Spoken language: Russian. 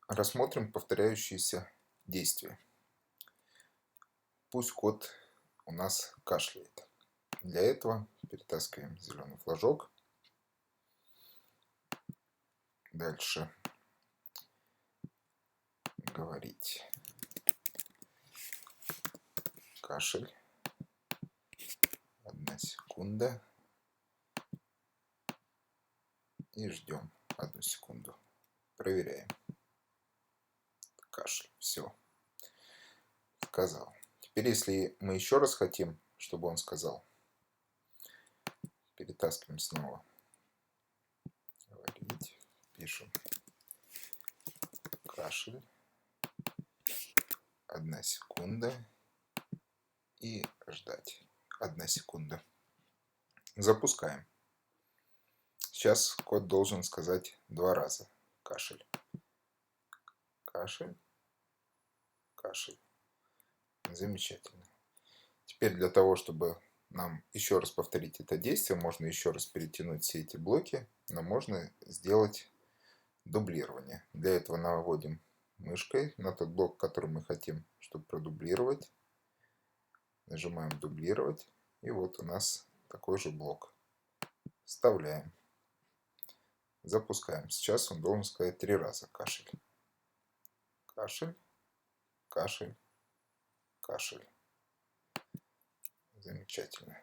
Рассмотрим повторяющиеся действия. Пусть кот у нас кашляет. Для этого перетаскиваем зеленый флажок. Дальше говорить кашель. 1 секунда. И ждем 1 секунду. Проверяем. Кашель. Все. Сказал. Теперь, если мы еще раз хотим, чтобы он сказал, перетаскиваем снова. Говорить. Пишем. Кашель. 1 секунда. И ждать. 1 секунда. Запускаем. Сейчас кот должен сказать 2 раза. Кашель. Кашель. Кашель. Замечательно. Теперь для того, чтобы нам еще раз повторить это действие, можно еще раз перетянуть все эти блоки, но можно сделать дублирование. Для этого наводим мышкой на тот блок, который мы хотим, чтобы продублировать. Нажимаем дублировать. И вот у нас такой же блок. Вставляем. Запускаем. Сейчас он должен сказать 3 раза кашель. Кашель. Кашель. Кашель. Замечательно.